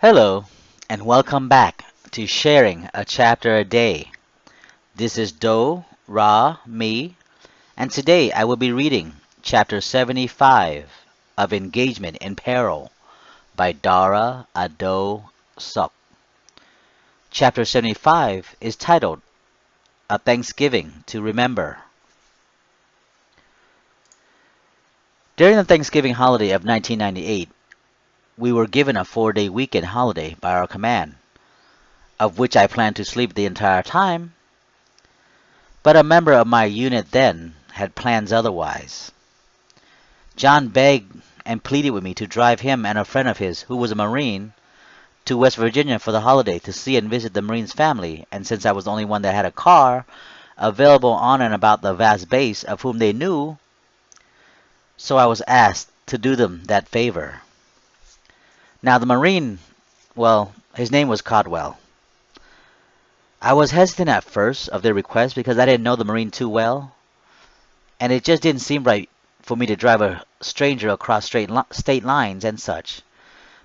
Hello, and welcome back to Sharing a Chapter a Day. This is Do, Ra, me, and today I will be reading Chapter 75 of Engagement in Peril by Dara Ado Sok. Chapter 75 is titled A Thanksgiving to Remember. During the Thanksgiving holiday of 1998, we were given a 4-day weekend holiday by our command, of which I planned to sleep the entire time. But a member of my unit then had plans otherwise. John begged and pleaded with me to drive him and a friend of his, who was a Marine, to West Virginia for the holiday to see and visit the Marine's family, and since I was the only one that had a car available on and about the vast base of whom they knew, so I was asked to do them that favor. Now the Marine, well, his name was Codwell. I was hesitant at first of their request because I didn't know the Marine too well, and it just didn't seem right for me to drive a stranger across state lines and such.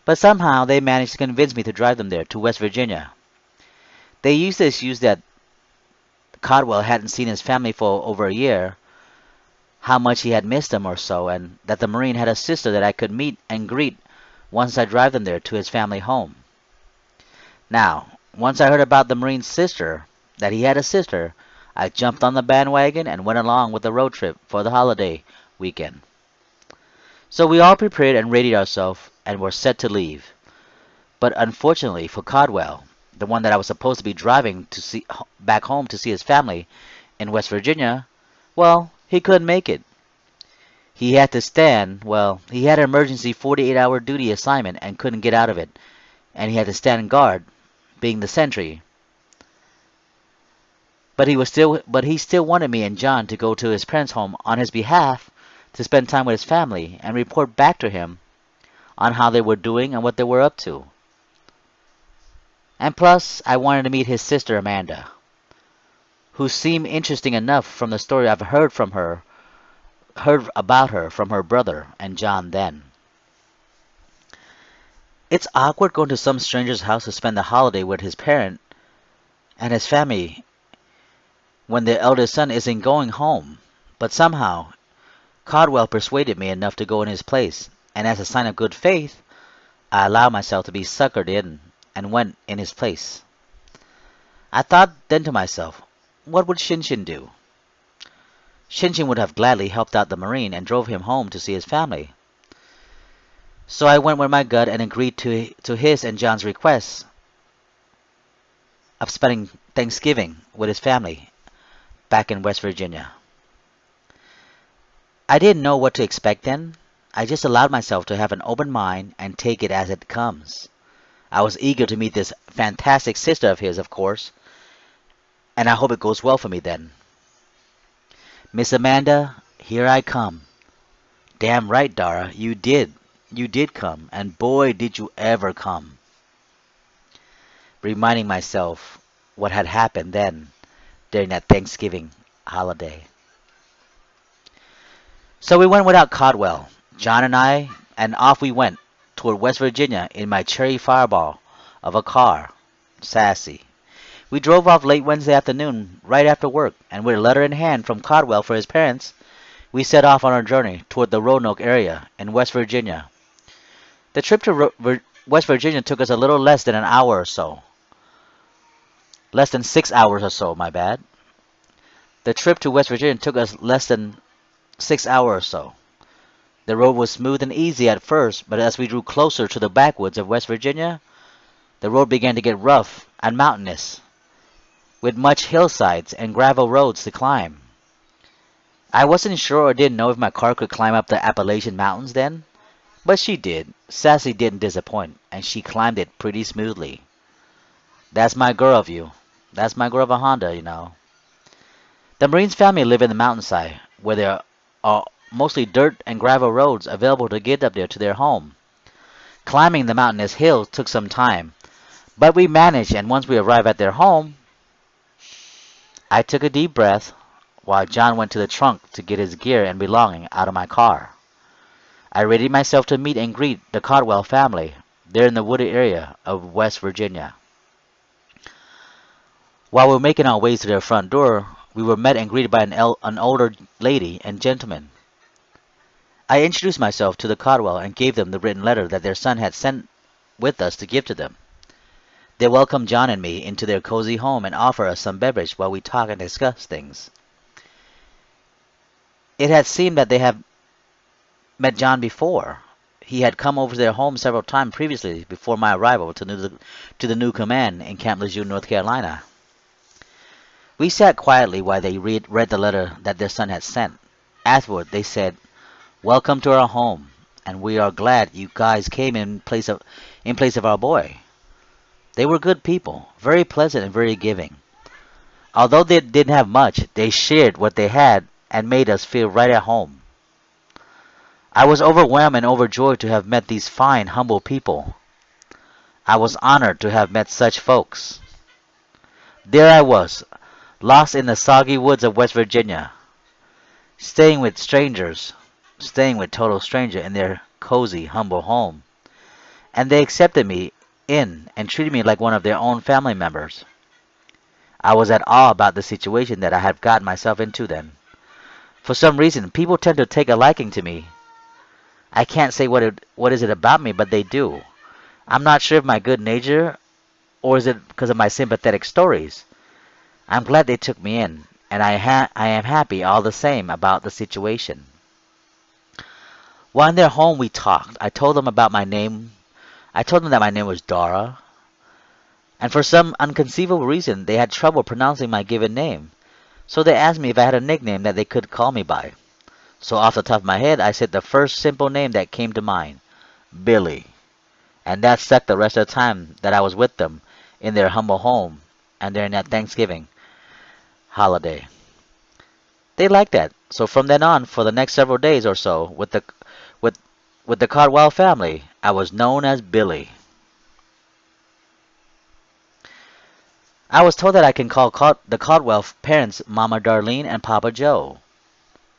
But somehow they managed to convince me to drive them there to West Virginia. They used the excuse that Codwell hadn't seen his family for over a year, how much he had missed them or so, and that the Marine had a sister that I could meet and greet once I drive them there to his family home. Now, once I heard about the Marine's sister, that he had a sister, I jumped on the bandwagon and went along with the road trip for the holiday weekend. So we all prepared and readied ourselves and were set to leave. But unfortunately for Codwell, the one that I was supposed to be driving to see back home to see his family in West Virginia, well, he couldn't make it. He had to stand, well, he had an emergency 48-hour duty assignment and couldn't get out of it, and he had to stand guard, being the sentry. But he still wanted me and John to go to his parents' home on his behalf to spend time with his family and report back to him on how they were doing and what they were up to. And plus, I wanted to meet his sister Amanda, who seemed interesting enough from the story I've heard about her from her brother and John then. It's awkward going to some stranger's house to spend the holiday with his parent and his family when their eldest son isn't going home, but somehow Codwell persuaded me enough to go in his place, and as a sign of good faith, I allowed myself to be suckered in and went in his place. I thought then to myself, what would Shinshin do? Shinshin would have gladly helped out the Marine and drove him home to see his family. So I went with my gut and agreed to his and John's request of spending Thanksgiving with his family back in West Virginia. I didn't know what to expect then. I just allowed myself to have an open mind and take it as it comes. I was eager to meet this fantastic sister of his, of course, and I hope it goes well for me then. Miss Amanda, here I come. Damn right, Dara, you did. You did come, and boy, did you ever come. Reminding myself what had happened then during that Thanksgiving holiday. So we went without Codwell, John and I, and off we went toward West Virginia in my cherry fireball of a car, sassy. We drove off late Wednesday afternoon, right after work, and with a letter in hand from Codwell for his parents, we set off on our journey toward the Roanoke area in West Virginia. The trip to West Virginia took us a little less than an hour or so. Less than 6 hours or so, my bad. The trip to West Virginia took us less than 6 hours or so. The road was smooth and easy at first, but as we drew closer to the backwoods of West Virginia, the road began to get rough and mountainous, with much hillsides and gravel roads to climb. I wasn't sure or didn't know if my car could climb up the Appalachian Mountains then, but she did. Sassy didn't disappoint, and she climbed it pretty smoothly. That's my girl view. That's my girl of a Honda, you know. The Marine's family live in the mountainside, where there are mostly dirt and gravel roads available to get up there to their home. Climbing the mountainous hill took some time, but we managed, and once we arrived at their home, I took a deep breath while John went to the trunk to get his gear and belongings out of my car. I readied myself to meet and greet the Codwell family, They're in the wooded area of West Virginia. While we were making our way to their front door, we were met and greeted by an older lady and gentleman. I introduced myself to the Caldwell and gave them the written letter that their son had sent with us to give to them. They welcomed John and me into their cozy home and offered us some beverage while we talked and discussed things. It had seemed that they had met John before. He had come over to their home several times previously before my arrival to the new command in Camp Lejeune, North Carolina. We sat quietly while they read the letter that their son had sent. Afterward, they said, "Welcome to our home, and we are glad you guys came in place of our boy." They were good people, very pleasant and very giving. Although they didn't have much, they shared what they had and made us feel right at home. I was overwhelmed and overjoyed to have met these fine, humble people. I was honored to have met such folks. There I was, lost in the soggy woods of West Virginia, staying with strangers, staying with total strangers in their cozy, humble home, and they accepted me in and treated me like one of their own family members. I was at awe about the situation that I had gotten myself into then. For some reason, people tend to take a liking to me. I can't say what is it about me, but they do. I'm not sure if my good nature or is it because of my sympathetic stories. I'm glad they took me in, and I am happy all the same about the situation. While in their home we talked. I told them about my name. I told them that my name was Dara, and for some unconceivable reason they had trouble pronouncing my given name. So they asked me if I had a nickname that they could call me by. So off the top of my head, I said the first simple name that came to mind, Billy. And that stuck the rest of the time that I was with them in their humble home and during that Thanksgiving holiday. They liked that. So from then on, for the next several days or so, with with the Caldwell family, I was known as Billy. I was told that I can call the Caldwell parents Mama Darlene and Papa Joe.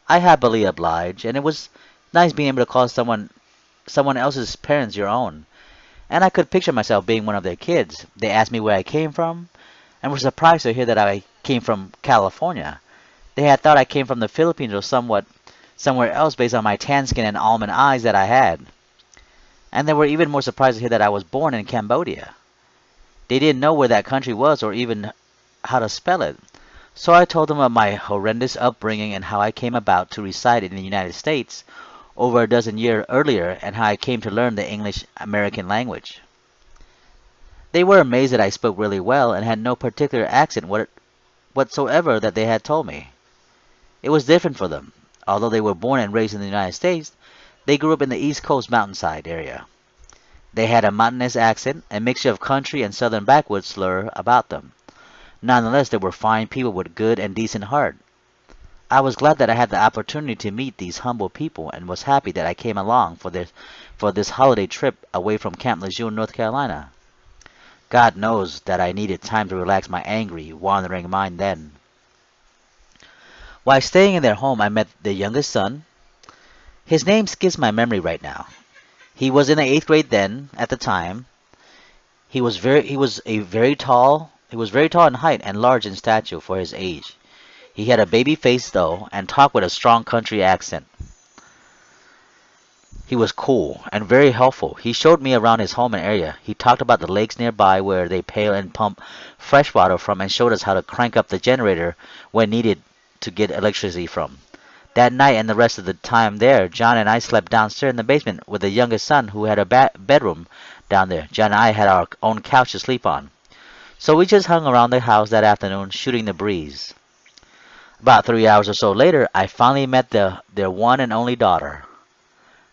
I happily obliged, and it was nice being able to call someone else's parents your own. And I could picture myself being one of their kids. They asked me where I came from, and were surprised to hear that I came from California. They had thought I came from the Philippines or somewhere else based on my tan skin and almond eyes that I had. And they were even more surprised to hear that I was born in Cambodia. They didn't know where that country was or even how to spell it. So I told them of my horrendous upbringing and how I came about to reside in the United States over a dozen years earlier and how I came to learn the English American language. They were amazed that I spoke really well and had no particular accent whatsoever that they had told me. It was different for them. Although they were born and raised in the United States, they grew up in the East Coast mountainside area. They had a mountainous accent, a mixture of country and southern backwoods slur about them. Nonetheless, they were fine people with good and decent heart. I was glad that I had the opportunity to meet these humble people and was happy that I came along for this holiday trip away from Camp Lejeune, North Carolina. God knows that I needed time to relax my angry, wandering mind then. While staying in their home, I met their youngest son. His name skips my memory right now. He was in the eighth grade then, at the time. He was very tall in height and large in stature for his age. He had a baby face though, and talked with a strong country accent. He was cool and very helpful. He showed me around his home and area. He talked about the lakes nearby where they pail and pump fresh water from and showed us how to crank up the generator when needed to get electricity from. That night and the rest of the time there, John and I slept downstairs in the basement with the youngest son who had a bedroom down there. John and I had our own couch to sleep on. So we just hung around the house that afternoon, shooting the breeze. About 3 hours or so later, I finally met their one and only daughter.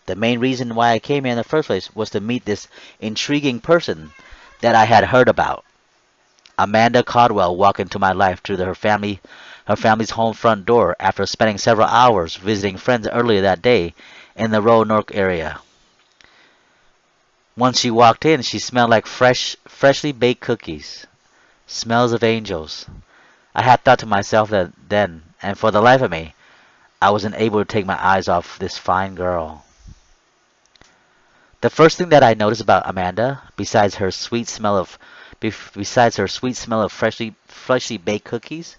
The main reason why I came here in the first place was to meet this intriguing person that I had heard about. Amanda Caldwell walked into my life through her family's home front door after spending several hours visiting friends earlier that day in the Roanoke area. Once she walked in, she smelled like freshly baked cookies. Smells of angels. I had thought to myself that then, and for the life of me, I wasn't able to take my eyes off this fine girl. The first thing that I noticed about Amanda, besides her sweet smell of freshly baked cookies,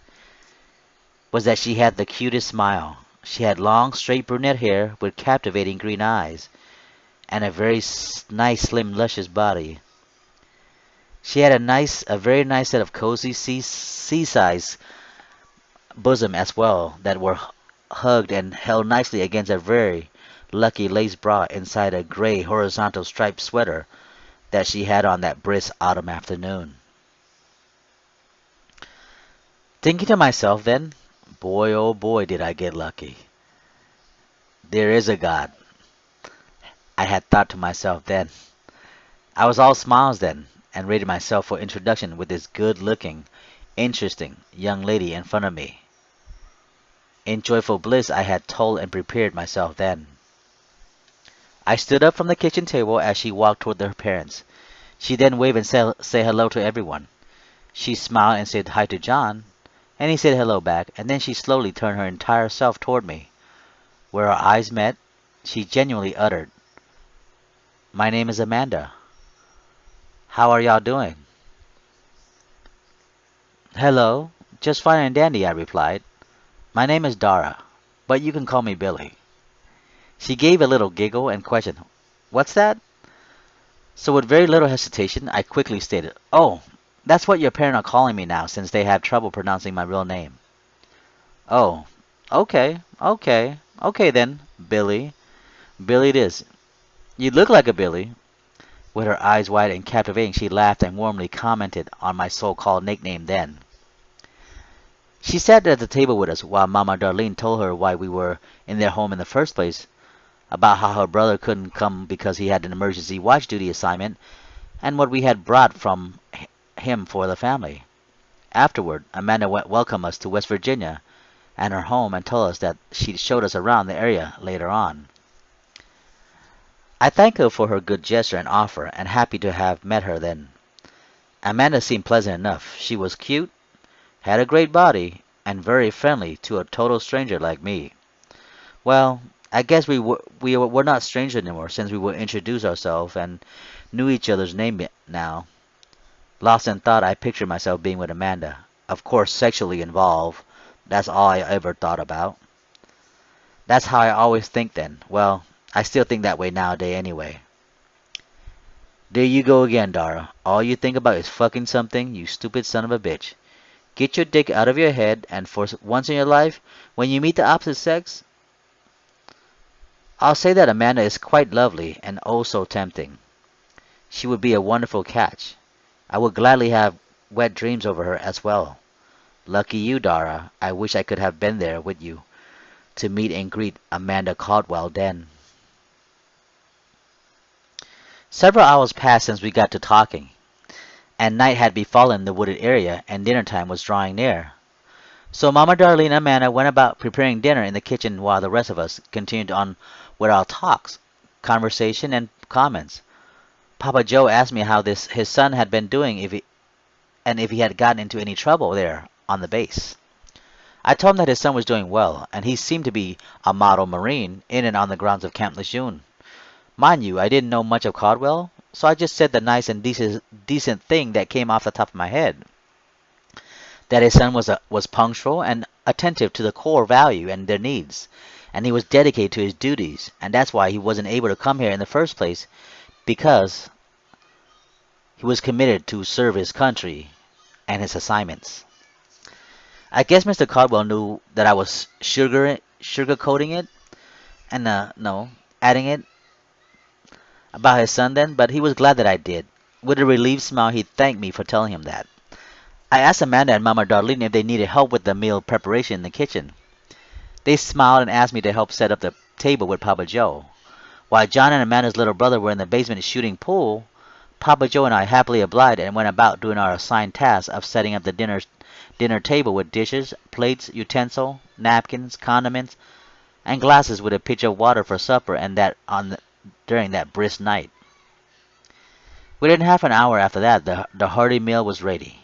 was that she had the cutest smile. She had long, straight brunette hair with captivating green eyes, and a nice, slim, luscious body. She had a very nice set of cozy sea-size bosom as well that were hugged and held nicely against a very lucky lace bra inside a gray horizontal striped sweater that she had on that brisk autumn afternoon. Thinking to myself then, boy oh boy did I get lucky. There is a God, I had thought to myself then. I was all smiles then, and rated myself for introduction with this good-looking, interesting young lady in front of me. In joyful bliss I had told and prepared myself then. I stood up from the kitchen table as she walked toward her parents. She then waved and say hello to everyone. She smiled and said hi to John, and he said hello back, and then she slowly turned her entire self toward me. Where our eyes met, she genuinely uttered, "My name is Amanda. How are y'all doing?" "Hello, just fine and dandy," I replied. "My name is Dara, but you can call me Billy." She gave a little giggle and questioned, "What's that?" So with very little hesitation, I quickly stated, "Oh, that's what your parents are calling me now since they have trouble pronouncing my real name." "Oh, okay then, Billy. Billy it is. You look like a Billy." With her eyes wide and captivating, she laughed and warmly commented on my so-called nickname then. She sat at the table with us while Mama Darlene told her why we were in their home in the first place, about how her brother couldn't come because he had an emergency watch duty assignment, and what we had brought from him for the family. Afterward, Amanda welcomed us to West Virginia and her home and told us that she showed us around the area later on. I thanked her for her good gesture and offer, and happy to have met her then. Amanda seemed pleasant enough. She was cute, had a great body, and very friendly to a total stranger like me. Well, I guess we were not strangers anymore since we would introduce ourselves and knew each other's name now. Lost in thought, I pictured myself being with Amanda. Of course, sexually involved. That's all I ever thought about. That's how I always think then. Well, I still think that way nowadays anyway. There you go again, Dara. All you think about is fucking something, you stupid son of a bitch. Get your dick out of your head, and for once in your life, when you meet the opposite sex, I'll say that Amanda is quite lovely and oh so tempting. She would be a wonderful catch. I would gladly have wet dreams over her as well. Lucky you, Dara. I wish I could have been there with you to meet and greet Amanda Caldwell then. Several hours passed since we got to talking, and night had befallen the wooded area, and dinner time was drawing near. So Mama Darlene and Amanda went about preparing dinner in the kitchen while the rest of us continued on with our talks, conversation, and comments. Papa Joe asked me how his son had been doing and if he had gotten into any trouble there on the base. I told him that his son was doing well, and he seemed to be a model Marine in and on the grounds of Camp Lejeune. Mind you, I didn't know much of Caldwell, so I just said the nice and decent thing that came off the top of my head. That his son was punctual and attentive to the core value and their needs, and he was dedicated to his duties, and that's why he wasn't able to come here in the first place, because he was committed to serve his country and his assignments. I guess Mr. Caldwell knew that I was sugarcoating it, and no, adding it about his son then, but he was glad that I did. With a relieved smile, he thanked me for telling him that. I asked Amanda and Mama Darlene if they needed help with the meal preparation in the kitchen. They smiled and asked me to help set up the table with Papa Joe. While John and Amanda's little brother were in the basement shooting pool, Papa Joe and I happily obliged and went about doing our assigned task of setting up the dinner table with dishes, plates, utensils, napkins, condiments, and glasses with a pitcher of water for supper and during that brisk night. Within half an hour after that, the hearty meal was ready.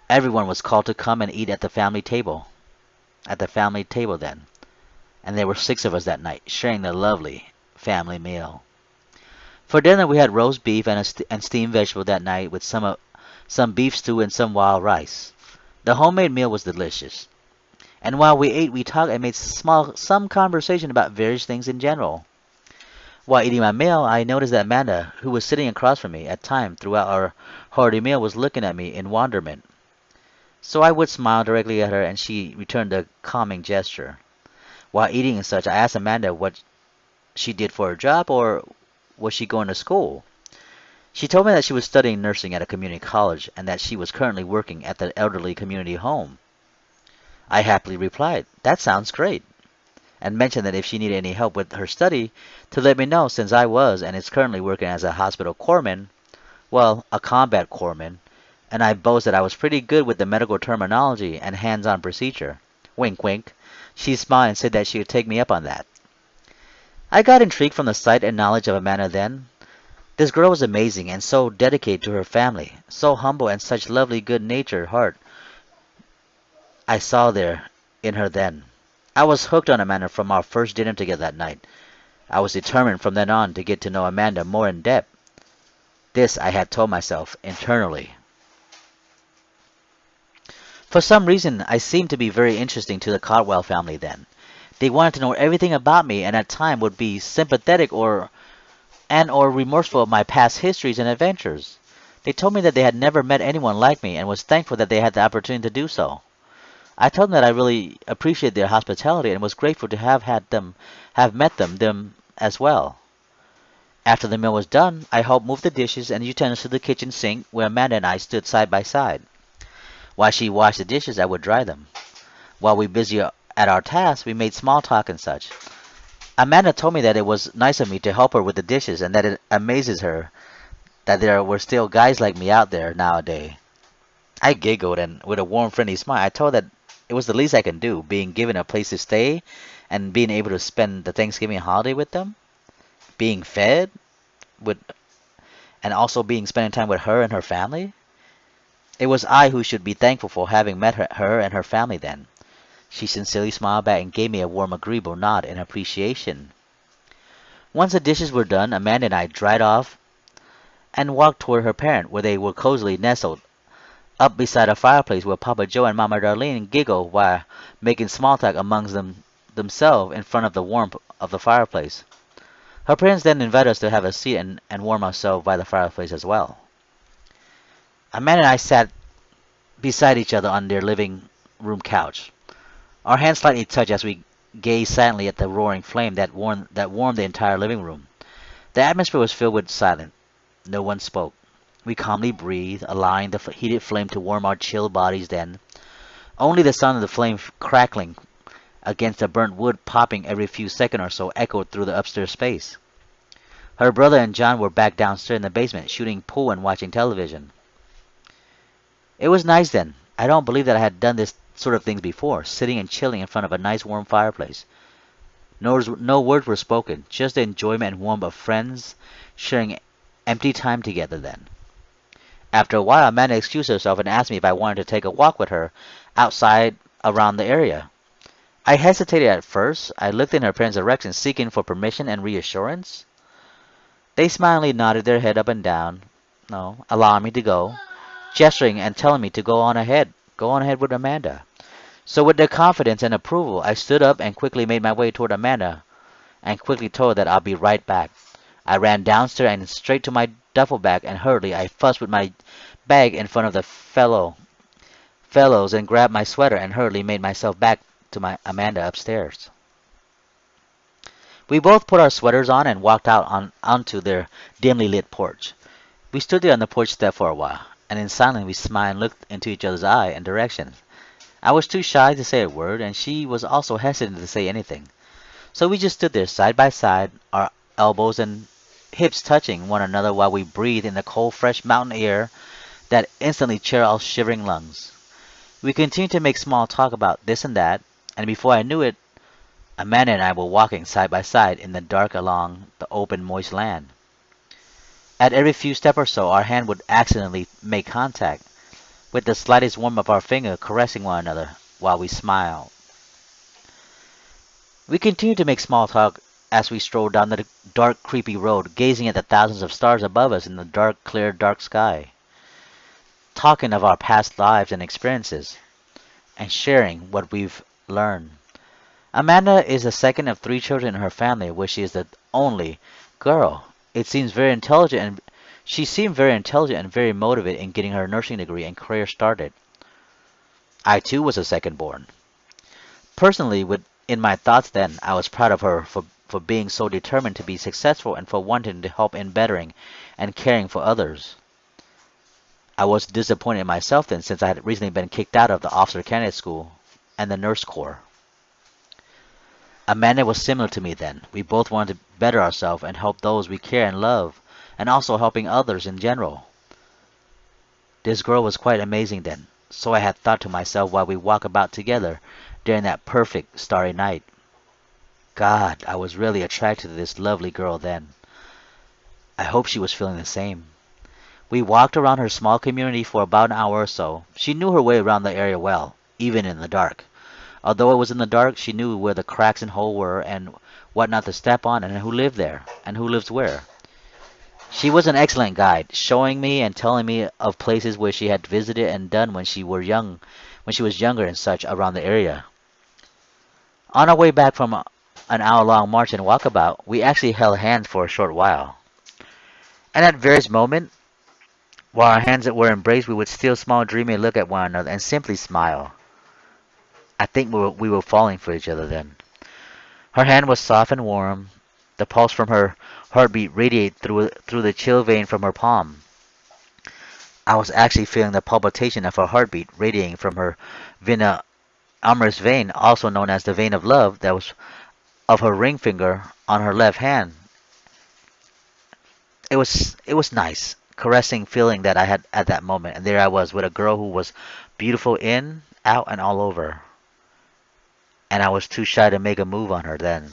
Everyone was called to come and eat at the family table. At the family table then, and there were 6 of us that night, sharing the lovely family meal. For dinner, we had roast beef and steamed vegetable that night with some beef stew and some wild rice. The homemade meal was delicious. And while we ate, we talked and made some conversation about various things in general. While eating my meal, I noticed that Amanda, who was sitting across from me at time throughout our hearty meal, was looking at me in wonderment. So I would smile directly at her, and she returned the calming gesture. While eating and such, I asked Amanda what she did for her job, or was she going to school. She told me that she was studying nursing at a community college and that she was currently working at the elderly community home. I happily replied, "That sounds great," and mentioned that if she needed any help with her study, to let me know since I was and is currently working as a hospital corpsman, well, a combat corpsman, and I boast that I was pretty good with the medical terminology and hands-on procedure. Wink, wink. She smiled and said that she would take me up on that. I got intrigued from the sight and knowledge of Amanda then. This girl was amazing and so dedicated to her family, so humble and such lovely good-natured heart I saw there in her then. I was hooked on Amanda from our first dinner together that night. I was determined from then on to get to know Amanda more in depth. This I had told myself internally. For some reason, I seemed to be very interesting to the Caldwell family then. They wanted to know everything about me and at times would be sympathetic or remorseful of my past histories and adventures. They told me that they had never met anyone like me and was thankful that they had the opportunity to do so. I told them that I really appreciated their hospitality and was grateful to have met them as well. After the meal was done, I helped move the dishes and utensils to the kitchen sink where Amanda and I stood side by side. While she washed the dishes, I would dry them. While we busy at our tasks, we made small talk and such. Amanda told me that it was nice of me to help her with the dishes and that it amazes her that there were still guys like me out there nowadays. I giggled and with a warm, friendly smile, I told that it was the least I can do, being given a place to stay and being able to spend the Thanksgiving holiday with them, being fed with, and also being spending time with her and her family. It was I who should be thankful for having met her and her family then. She sincerely smiled back and gave me a warm, agreeable nod in appreciation. Once the dishes were done, Amanda and I dried off and walked toward her parent, where they were cozily nestled up beside a fireplace where Papa Joe and Mama Darlene giggled while making small talk amongst themselves in front of the warmth of the fireplace. Her parents then invited us to have a seat and warm ourselves by the fireplace as well. Amanda and I sat beside each other on their living room couch. Our hands slightly touched as we gazed silently at the roaring flame that warmed the entire living room. The atmosphere was filled with silence. No one spoke. We calmly breathed, allowing the heated flame to warm our chilled bodies then. Only the sound of the flame crackling against the burnt wood popping every few seconds or so echoed through the upstairs space. Her brother and John were back downstairs in the basement shooting pool and watching television. It was nice then. I don't believe that I had done this sort of things before, sitting and chilling in front of a nice warm fireplace. No words were spoken, just the enjoyment and warmth of friends sharing empty time together then. After a while, Amanda excused herself and asked me if I wanted to take a walk with her outside around the area. I hesitated at first. I looked in her parents' direction, seeking for permission and reassurance. They smilingly nodded their head up and down, no, allowing me to go, gesturing and telling me to go on ahead with Amanda. So with their confidence and approval, I stood up and quickly made my way toward Amanda and quickly told her that I'll be right back. I ran downstairs and straight to my duffel bag and hurriedly I fussed with my bag in front of the fellows and grabbed my sweater and hurriedly made myself back to my Amanda upstairs. We both put our sweaters on and walked out onto their dimly lit porch. We stood there on the porch step for a while, and in silence we smiled and looked into each other's eye and directions. I was too shy to say a word, and she was also hesitant to say anything. So we just stood there side by side, our elbows and hips touching one another while we breathed in the cold, fresh mountain air that instantly chilled our shivering lungs. We continued to make small talk about this and that, and before I knew it, Amanda and I were walking side by side in the dark along the open, moist land. At every few steps or so, our hand would accidentally make contact, with the slightest warmth of our finger caressing one another while we smiled. We continued to make small talk as we strolled down the dark, creepy road, gazing at the thousands of stars above us in the dark, clear, dark sky, talking of our past lives and experiences, and sharing what we've learned. Amanda is the second of three children in her family, which she is the only girl. It seems very intelligent and She seemed very intelligent and very motivated in getting her nursing degree and career started. I too was a second born. Personally, in my thoughts then, I was proud of her for being so determined to be successful and for wanting to help in bettering and caring for others. I was disappointed in myself then since I had recently been kicked out of the officer candidate school and the nurse corps. Amanda was similar to me then. We both wanted to better ourselves and help those we care and love, and also helping others in general. This girl was quite amazing then, so I had thought to myself while we walked about together during that perfect starry night. God, I was really attracted to this lovely girl then. I hope she was feeling the same. We walked around her small community for about an hour or so. She knew her way around the area well, even in the dark. Although it was in the dark, she knew where the cracks and holes were and what not to step on and who lived there and who lives where. She was an excellent guide, showing me and telling me of places where she had visited and done when she was younger and such around the area. On our way back from an hour-long march and walkabout, we actually held hands for a short while. And at various moments, while our hands were embraced, we would steal small dreamy look at one another and simply smile. I think we were falling for each other then. Her hand was soft and warm. The pulse from her heartbeat radiated through the chill vein from her palm. I was actually feeling the palpitation of her heartbeat radiating from her vena amoris vein, also known as the vein of love, that was of her ring finger on her left hand. It was nice, caressing feeling that I had at that moment, and there I was with a girl who was beautiful in, out, and all over. And I was too shy to make a move on her then.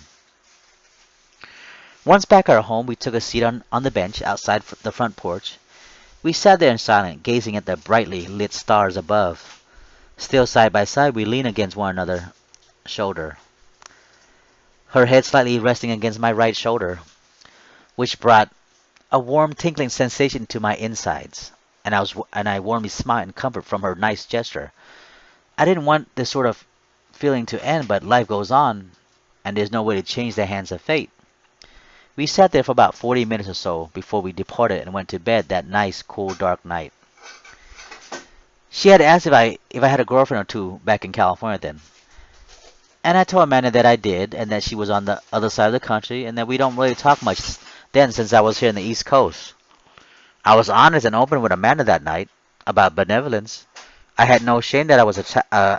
Once back at our home, we took a seat on the bench outside the front porch. We sat there in silence, gazing at the brightly lit stars above. Still side by side, we leaned against one another's shoulder, her head slightly resting against my right shoulder, which brought a warm, tingling sensation to my insides, and I warmly smiled in comfort from her nice gesture. I didn't want this sort of feeling to end, but life goes on, and there's no way to change the hands of fate. We sat there for about 40 minutes or so before we departed and went to bed that nice, cool, dark night. She had asked if I had a girlfriend or two back in California then. And I told Amanda that I did, and that she was on the other side of the country, and that we don't really talk much then since I was here in the East Coast. I was honest and open with Amanda that night about benevolence. I had no shame that I was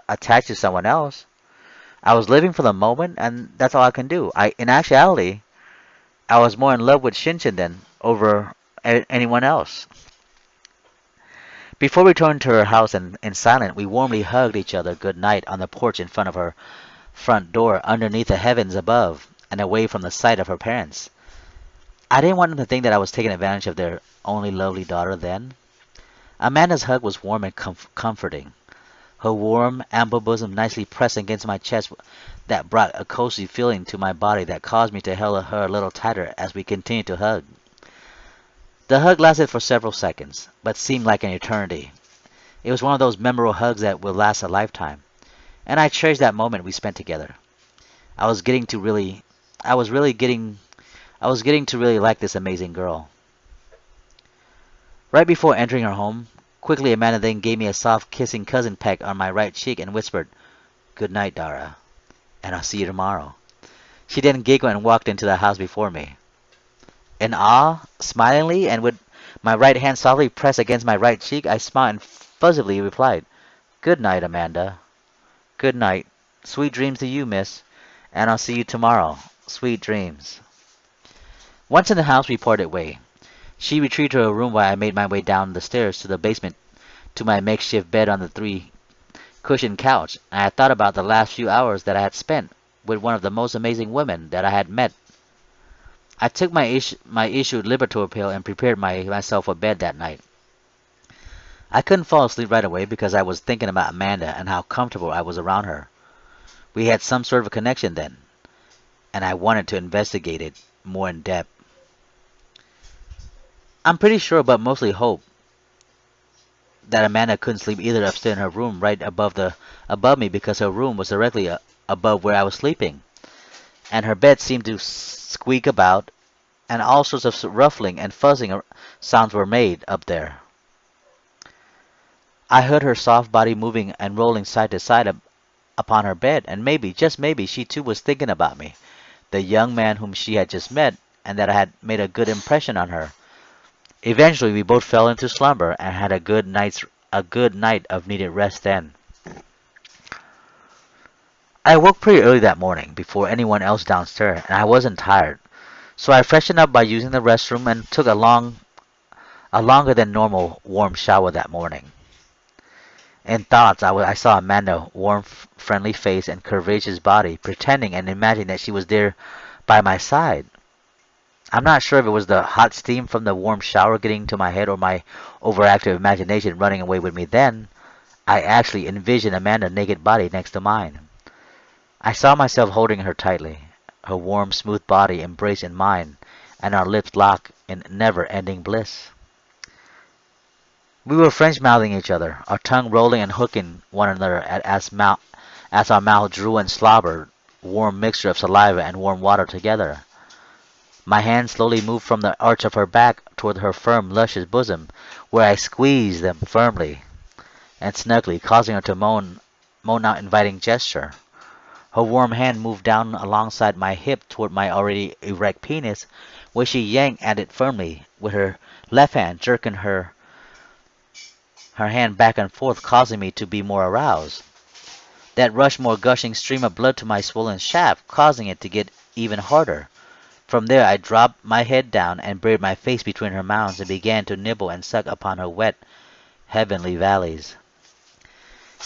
attached to someone else. I was living for the moment, and that's all I can do. In actuality, I was more in love with Shinshin than over anyone else. Before we returned to her house in silence, we warmly hugged each other good night on the porch in front of her front door, underneath the heavens above, and away from the sight of her parents. I didn't want them to think that I was taking advantage of their only lovely daughter then. Amanda's hug was warm and comforting. Her warm, ample bosom nicely pressed against my chest that brought a cozy feeling to my body that caused me to hold her a little tighter as we continued to hug. The hug lasted for several seconds, but seemed like an eternity. It was one of those memorable hugs that will last a lifetime, and I cherished that moment we spent together. I was getting to really, I was really getting, I was getting to really like this amazing girl. Right before entering her home, quickly Amanda then gave me a soft kissing cousin peck on my right cheek and whispered, "Good night, Dara, and I'll see you tomorrow." She then giggled and walked into the house before me. In awe, smilingly, and with my right hand softly pressed against my right cheek, I smiled and fuzzily replied, "Good night, Amanda. Good night. Sweet dreams to you, miss, and I'll see you tomorrow. Sweet dreams." Once in the house, we parted ways. She retreated to her room while I made my way down the stairs to the basement to my makeshift bed on the three-cushioned couch, and I thought about the last few hours that I had spent with one of the most amazing women that I had met. I took my issued Lipitor pill and prepared myself for bed that night. I couldn't fall asleep right away because I was thinking about Amanda and how comfortable I was around her. We had some sort of a connection then. and I wanted to investigate it more in depth. I'm pretty sure, but mostly hope, that Amanda couldn't sleep either upstairs in her room right above me because her room was directly above where I was sleeping, and her bed seemed to squeak about, and all sorts of ruffling and fuzzing sounds were made up there. I heard her soft body moving and rolling side to side upon her bed, and maybe, just maybe, she too was thinking about me, the young man whom she had just met, and that I had made a good impression on her. Eventually, we both fell into slumber and had a good night of needed rest then. I woke pretty early that morning, before anyone else downstairs, and I wasn't tired, so I freshened up by using the restroom and took a longer than normal warm shower that morning. In thoughts, I saw Amanda's warm, friendly face and curvaceous body, pretending and imagining that she was there by my side. I'm not sure if it was the hot steam from the warm shower getting to my head or my overactive imagination running away with me then. I actually envisioned Amanda's naked body next to mine. I saw myself holding her tightly, her warm, smooth body embraced in mine, and our lips locked in never-ending bliss. We were French-mouthing each other, our tongue rolling and hooking one another as our mouth drew and slobbered, warm mixture of saliva and warm water together. My hand slowly moved from the arch of her back toward her firm, luscious bosom, where I squeezed them firmly and snugly, causing her to moan out inviting gesture. Her warm hand moved down alongside my hip toward my already erect penis, where she yanked at it firmly with her left hand, jerking her hand back and forth, causing me to be more aroused. That rushed more gushing stream of blood to my swollen shaft, causing it to get even harder. From there I dropped my head down and buried my face between her mounds and began to nibble and suck upon her wet, heavenly valleys.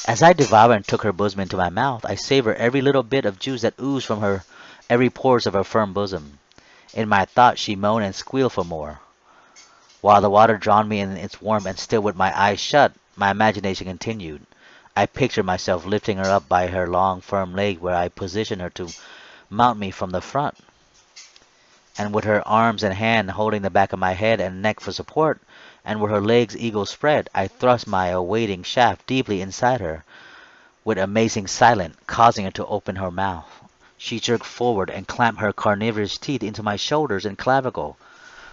As I devoured and took her bosom into my mouth, I savored every little bit of juice that oozed from her every pores of her firm bosom. In my thoughts she moaned and squealed for more. While the water drowned me in its warmth and still with my eyes shut, my imagination continued. I pictured myself lifting her up by her long, firm leg where I positioned her to mount me from the front, and with her arms and hand holding the back of my head and neck for support, and with her legs eagle spread, I thrust my awaiting shaft deeply inside her, with amazing silence, causing her to open her mouth. She jerked forward and clamped her carnivorous teeth into my shoulders and clavicle.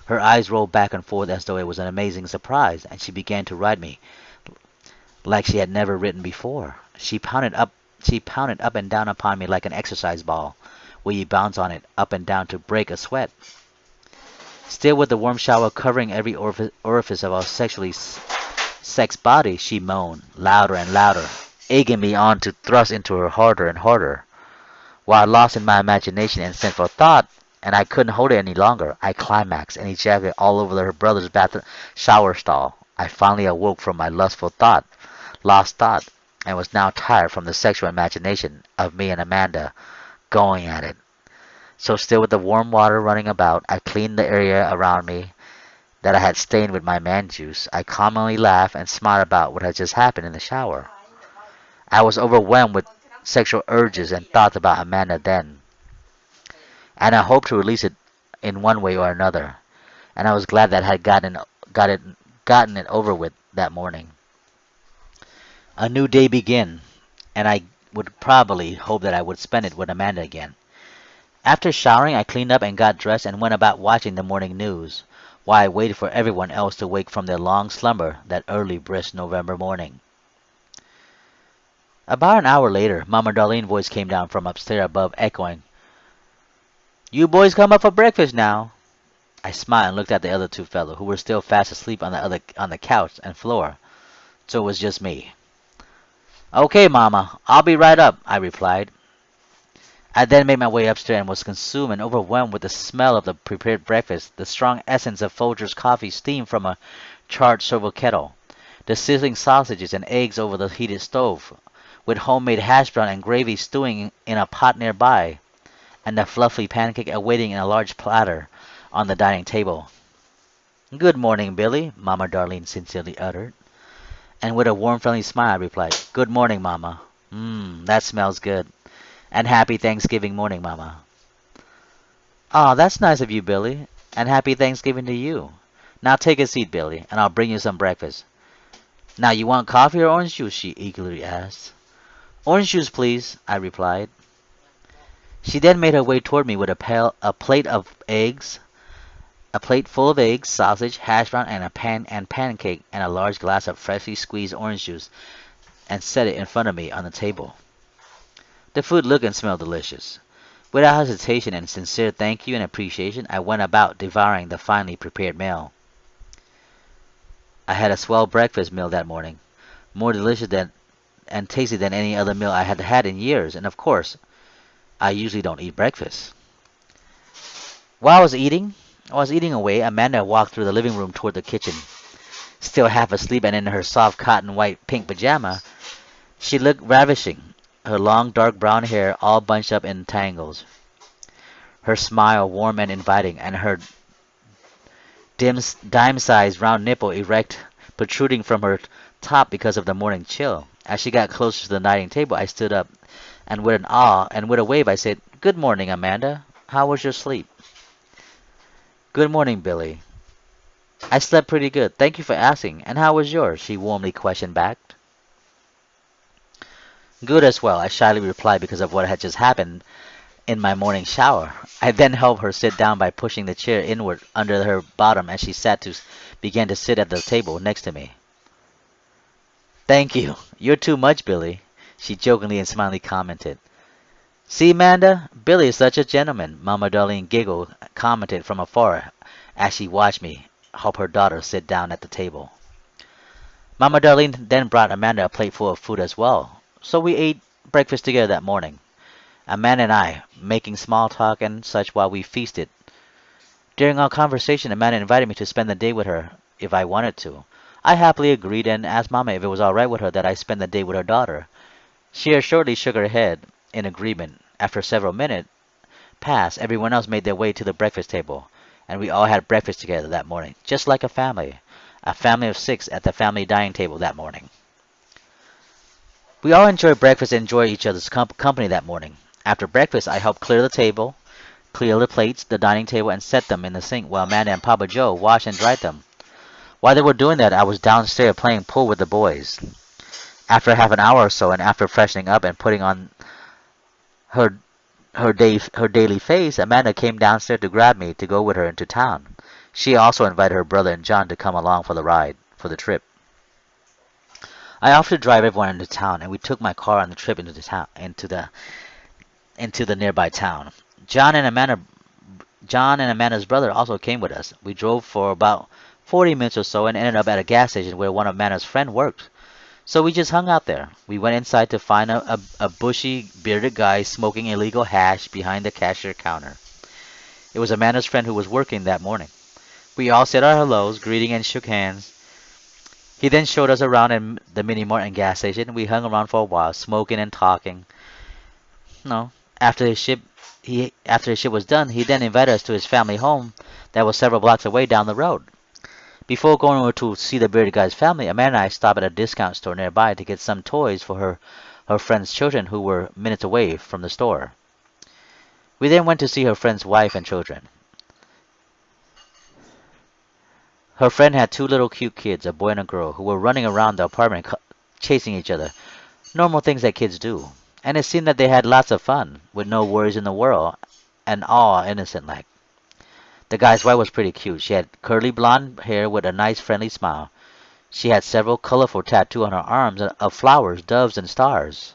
Her eyes rolled back and forth as though it was an amazing surprise, and she began to ride me like she had never ridden before. She pounded up and down upon me like an exercise ball, where you bounce on it up and down to break a sweat. Still with the warm shower covering every orifice of our sex body, she moaned, louder and louder, egging me on to thrust into her harder and harder. While lost in my imagination and sinful thought, and I couldn't hold it any longer, I climaxed and ejaculated all over her brother's shower stall. I finally awoke from my lost thought, and was now tired from the sexual imagination of me and Amanda going at it. So still with the warm water running about, I cleaned the area around me that I had stained with my man juice. I commonly laughed and smiled about what had just happened in the shower. I was overwhelmed with sexual urges and thoughts about Amanda then, and I hoped to release it in one way or another. And I was glad that I had gotten it over with that morning. A new day began, and I would probably hope that I would spend it with Amanda again. After showering, I cleaned up and got dressed and went about watching the morning news, while I waited for everyone else to wake from their long slumber that early, brisk November morning. About an hour later, Mama Darlene's voice came down from upstairs above, echoing, "You boys come up for breakfast now." I smiled and looked at the other two fellows, who were still fast asleep on the couch and floor, so it was just me. "Okay, Mama, I'll be right up," I replied. I then made my way upstairs and was consumed and overwhelmed with the smell of the prepared breakfast, the strong essence of Folger's coffee steamed from a charred silver kettle, the sizzling sausages and eggs over the heated stove, with homemade hash brown and gravy stewing in a pot nearby, and the fluffy pancake awaiting in a large platter on the dining table. "Good morning, Billy," Mama Darlene sincerely uttered, and with a warm, friendly smile I replied, "Good morning, Mama. That smells good. And happy Thanksgiving morning, Mama." Aw, that's nice of you, Billy. And happy Thanksgiving to you. Now take a seat, Billy, and I'll bring you some breakfast. Now you want coffee or orange juice? She eagerly asked. Orange juice, please, I replied. She then made her way toward me with a plate of eggs, a plate full of eggs, sausage, hash brown, and a pancake, and a large glass of freshly squeezed orange juice, and set it in front of me on the table. The food looked and smelled delicious. Without hesitation and sincere thank you and appreciation, I went about devouring the finely prepared meal. I had a swell breakfast meal that morning, more delicious than and tasty than any other meal I had had in years, and of course, I usually don't eat breakfast. While I was eating away, Amanda walked through the living room toward the kitchen. Still half asleep and in her soft cotton white pink pajama, she looked ravishing, her long dark brown hair all bunched up in tangles, her smile warm and inviting, and her dime-sized round nipple erect, protruding from her top because of the morning chill. As she got closer to the dining table, I stood up, and with an awe and with a wave, I said, "Good morning, Amanda. How was your sleep?" "Good morning, Billy. I slept pretty good. Thank you for asking. And how was yours?" she warmly questioned back. "Good as well," I shyly replied because of what had just happened in my morning shower. I then helped her sit down by pushing the chair inward under her bottom as she began to sit at the table next to me. "Thank you. You're too much, Billy," she jokingly and smilingly commented. "See, Amanda, Billy is such a gentleman," Mama Darlene giggled, commented from afar as she watched me help her daughter sit down at the table. Mama Darlene then brought Amanda a plate full of food as well, so we ate breakfast together that morning, Amanda and I making small talk and such while we feasted. During our conversation, Amanda invited me to spend the day with her if I wanted to. I happily agreed and asked Mama if it was all right with her that I spend the day with her daughter. She assuredly shook her head in agreement. After several minutes passed, everyone else made their way to the breakfast table, and we all had breakfast together that morning, just like a family of six at the family dining table that morning. We all enjoyed breakfast and enjoyed each other's company that morning. After breakfast, I helped clear the plates, the dining table, and set them in the sink while Amanda and Papa Joe washed and dried them. While they were doing that, I was downstairs playing pool with the boys. After half an hour or so, and after freshening up and putting on her her daily face, Amanda came downstairs to grab me to go with her into town. She also invited her brother and John to come along for the trip. I offered to drive everyone into town, and we took my car on the trip into the nearby town. John and Amanda's brother also came with us. We drove for about 40 minutes or so and ended up at a gas station where one of Amanda's friends worked. So we just hung out there. We went inside to find a bushy, bearded guy smoking illegal hash behind the cashier counter. It was Amanda's friend who was working that morning. We all said our hellos, greeting and shook hands. He then showed us around in the mini mart and gas station. We hung around for a while, smoking and talking. No, after his shift was done, he then invited us to his family home that was several blocks away down the road. Before going over to see the bearded guy's family, Amanda and I stopped at a discount store nearby to get some toys for her friend's children who were minutes away from the store. We then went to see her friend's wife and children. Her friend had two little cute kids, a boy and a girl, who were running around the apartment chasing each other. Normal things that kids do. And it seemed that they had lots of fun, with no worries in the world, and all innocent like. The guy's wife was pretty cute. She had curly blonde hair with a nice friendly smile. She had several colorful tattoos on her arms of flowers, doves, and stars.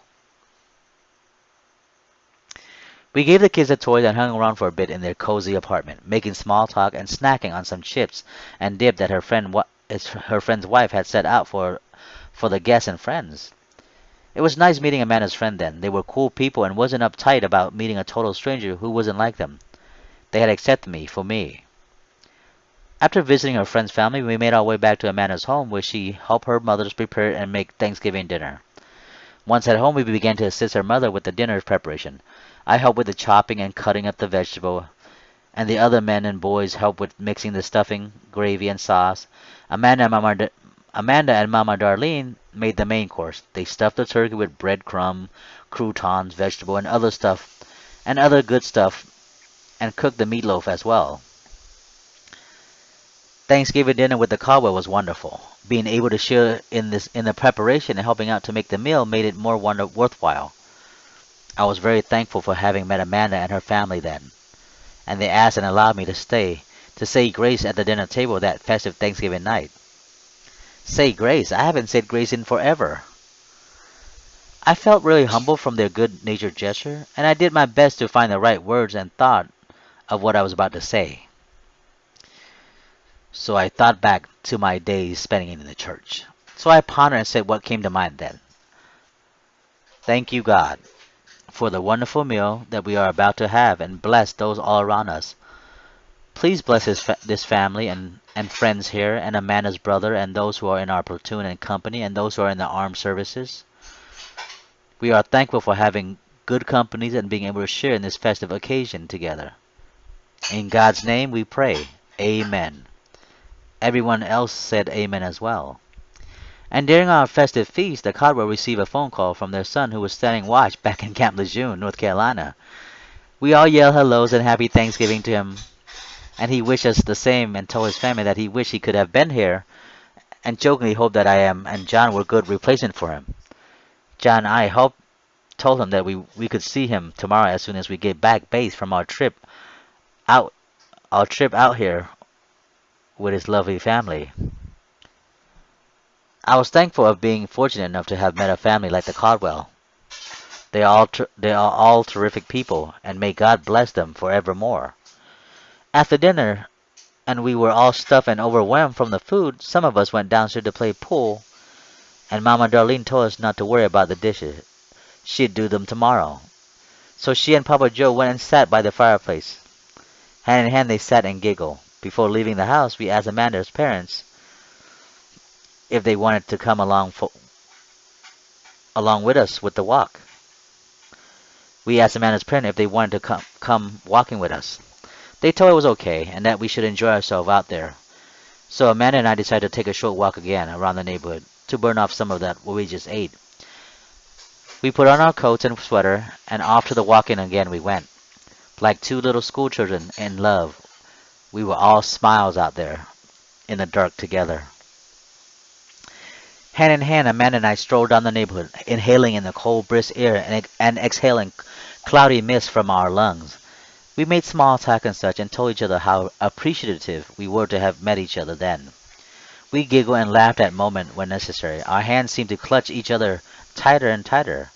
We gave the kids the toys and hung around for a bit in their cozy apartment, making small talk and snacking on some chips and dip that her friend's wife had set out for the guests and friends. It was nice meeting Amanda's friend then. They were cool people and wasn't uptight about meeting a total stranger who wasn't like them. They had accepted me for me. After visiting her friend's family, we made our way back to Amanda's home, where she helped her mothers prepare and make Thanksgiving dinner. Once at home, we began to assist her mother with the dinner preparation. I helped with the chopping and cutting up the vegetable, and the other men and boys helped with mixing the stuffing, gravy, and sauce. Amanda and Mama Darlene made the main course. They stuffed the turkey with breadcrumb, croutons, vegetable, and other good stuff and cooked the meatloaf as well. Thanksgiving dinner with the Caldwell was wonderful. Being able to share in the preparation and helping out to make the meal made it more worthwhile. I was very thankful for having met Amanda and her family then, and they asked and allowed me to stay to say grace at the dinner table that festive Thanksgiving night. Say grace? I haven't said grace in forever. I felt really humble from their good natured gesture, and I did my best to find the right words and thought of what I was about to say. So I thought back to my days spending in the church. So I pondered and said what came to mind then. Thank you, God, for the wonderful meal that we are about to have and bless those all around us. Please bless this family and friends here and Amanda's brother and those who are in our platoon and company and those who are in the armed services. We are thankful for having good companies and being able to share in this festive occasion together. In God's name we pray. Amen. Everyone else said amen as well. And during our festive feast, the Caldwell received a phone call from their son who was standing watch back in Camp Lejeune, North Carolina. We all yelled hellos and happy Thanksgiving to him, and he wished us the same and told his family that he wished he could have been here and jokingly hoped that I am and John were good replacement for him. John and I told him that we could see him tomorrow as soon as we get back base from out our trip out here with his lovely family. I was thankful of being fortunate enough to have met a family like the Caldwell. They are all terrific people, and may God bless them forevermore. After dinner, and we were all stuffed and overwhelmed from the food, some of us went downstairs to play pool, and Mama Darlene told us not to worry about the dishes. She'd do them tomorrow. So she and Papa Joe went and sat by the fireplace. Hand in hand they sat and giggled. Before leaving the house, we asked Amanda's parents if they wanted to come along with us with the walk. We asked Amanda's parents if they wanted to come walking with us. They told it was okay and that we should enjoy ourselves out there. So Amanda and I decided to take a short walk again around the neighborhood to burn off some of that what we just ate. We put on our coats and sweater and off to the walk-in again we went. Like two little school children in love, we were all smiles out there in the dark together. Hand in hand, Amanda and I strolled down the neighborhood, inhaling in the cold, brisk air and exhaling cloudy mist from our lungs. We made small talk and such and told each other how appreciative we were to have met each other then. We giggled and laughed at moments when necessary. Our hands seemed to clutch each other tighter and tighter.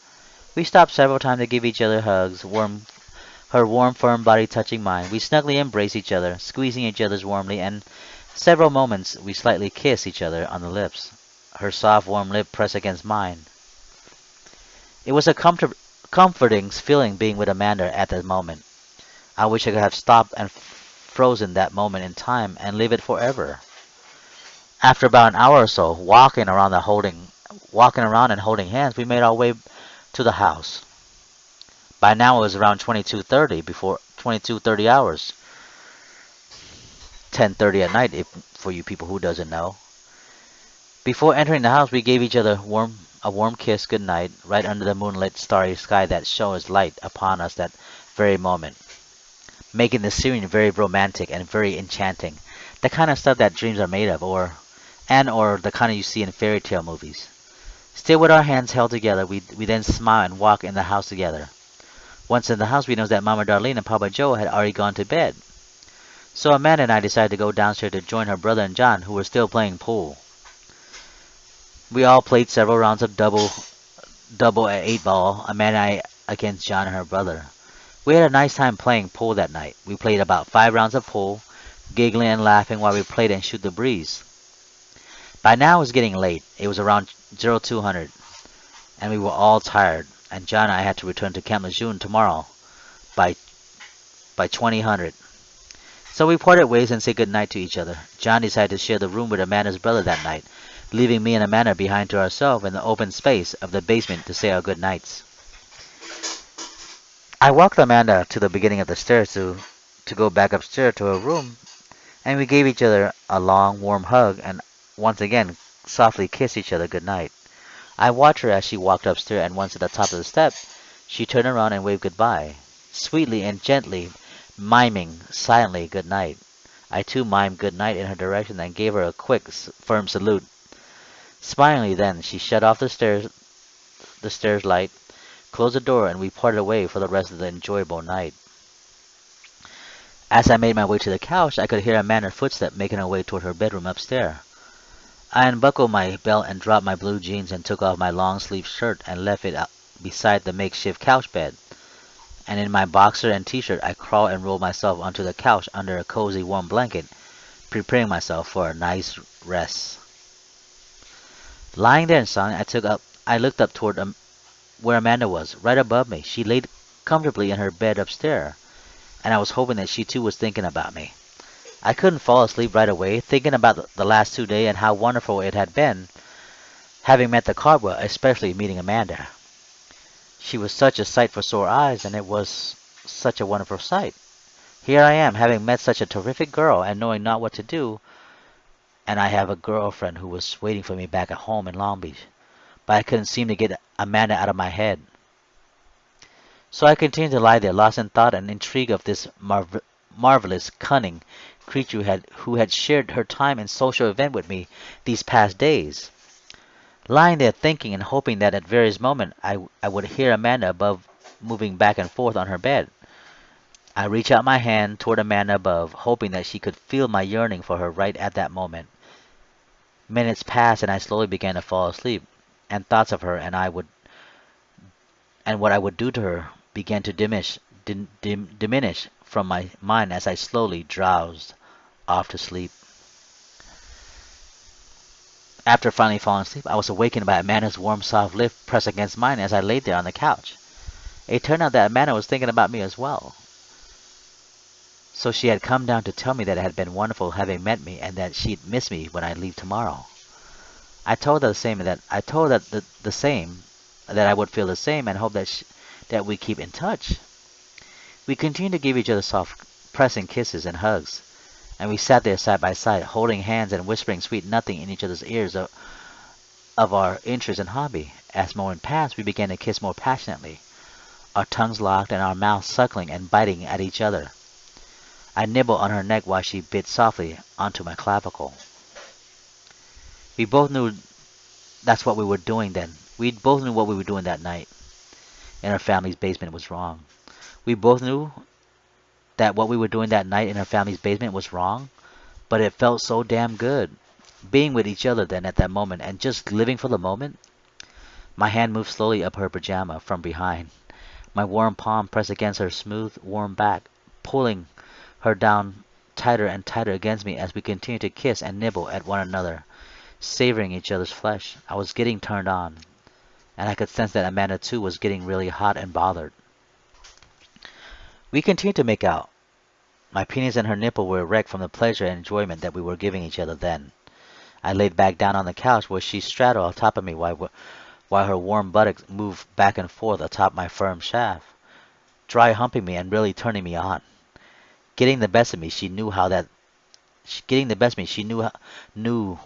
We stopped several times to give each other hugs, her warm, firm body touching mine. We snugly embraced each other, squeezing each other warmly, and several moments we slightly kissed each other on the lips, her soft, warm lip pressed against mine. It was a comforting feeling being with Amanda at that moment. I wish I could have stopped and frozen that moment in time and live it forever. After about an hour or so, walking around and holding hands, we made our way to the house. By now it was around 22:30 hours, 10:30 at night if for you people who doesn't know. Before entering the house, we gave each other a warm kiss good night right under the moonlit starry sky that shone its light upon us that very moment, making the scene very romantic and very enchanting. The kind of stuff that dreams are made of or the kind of you see in fairy tale movies. Still with our hands held together, we then smiled and walked in the house together. Once in the house, we noticed that Mama Darlene and Papa Joe had already gone to bed. So Amanda and I decided to go downstairs to join her brother and John, who were still playing pool. We all played several rounds of double at 8 ball, Amanda and I against John and her brother. We had a nice time playing pool that night. We played about 5 rounds of pool, giggling and laughing while we played and shoot the breeze. By now it was getting late. It was around 0200, and we were all tired, and John and I had to return to Camp Lejeune tomorrow by 2000. So we parted ways and said good night to each other. John decided to share the room with Amanda's brother that night, leaving me and Amanda behind to ourselves in the open space of the basement to say our good nights. I walked Amanda to the beginning of the stairs to go back upstairs to her room, and we gave each other a long, warm hug and once again softly kissed each other good night. I watched her as she walked upstairs, and once at the top of the step, she turned around and waved goodbye, sweetly and gently, miming silently good night. I too mimed good night in her direction and gave her a quick, firm salute. Smilingly then, she shut off the stairs light, closed the door, and we parted way for the rest of the enjoyable night. As I made my way to the couch, I could hear Amanda's footstep making her way toward her bedroom upstairs. I unbuckled my belt and dropped my blue jeans and took off my long-sleeved shirt and left it out beside the makeshift couch bed. And in my boxer and t-shirt, I crawled and rolled myself onto the couch under a cozy warm blanket, preparing myself for a nice rest. Lying there in silence, I looked up toward where Amanda was, right above me. She laid comfortably in her bed upstairs, and I was hoping that she too was thinking about me. I couldn't fall asleep right away, thinking about the last 2 days and how wonderful it had been, having met the Cardwell, especially meeting Amanda. She was such a sight for sore eyes, and it was such a wonderful sight. Here I am, having met such a terrific girl and knowing not what to do, and I have a girlfriend who was waiting for me back at home in Long Beach, but I couldn't seem to get Amanda out of my head. So I continued to lie there, lost in thought and intrigue of this marvelous, cunning creature who had shared her time and social event with me these past days. Lying there thinking and hoping that at various moments I would hear Amanda above moving back and forth on her bed. I reached out my hand toward Amanda above, hoping that she could feel my yearning for her right at that moment. Minutes passed and I slowly began to fall asleep, and thoughts of her and what I would do to her began to diminish from my mind as I slowly drowsed off to sleep. After finally falling asleep, I was awakened by Amanda's warm, soft lip pressed against mine as I lay there on the couch. It turned out that Amanda was thinking about me as well. So she had come down to tell me that it had been wonderful having met me and that she'd miss me when I leave tomorrow. I told her the same that I would feel the same and hope that we keep in touch. We continued to give each other soft pressing kisses and hugs, and we sat there side by side, holding hands and whispering sweet nothing in each other's ears of our interest and hobby. As moment passed, we began to kiss more passionately, our tongues locked and our mouths suckling and biting at each other. I nibbled on her neck while she bit softly onto my clavicle. We both knew that's what we were doing then. We both knew what we were doing that night in our family's basement was wrong. We both knew that what we were doing that night in our family's basement was wrong, but it felt so damn good. Being with each other then at that moment and just living for the moment. My hand moved slowly up her pajama from behind. My warm palm pressed against her smooth, warm back, pulling her down tighter and tighter against me as we continued to kiss and nibble at one another, savoring each other's flesh. I was getting turned on, and I could sense that Amanda too was getting really hot and bothered. We continued to make out. My penis and her nipple were erect from the pleasure and enjoyment that we were giving each other then. I laid back down on the couch where she straddled on top of me while her warm buttocks moved back and forth atop my firm shaft, dry humping me and really turning me on. Getting the best of me, she knew how that. Getting the best of me, she knew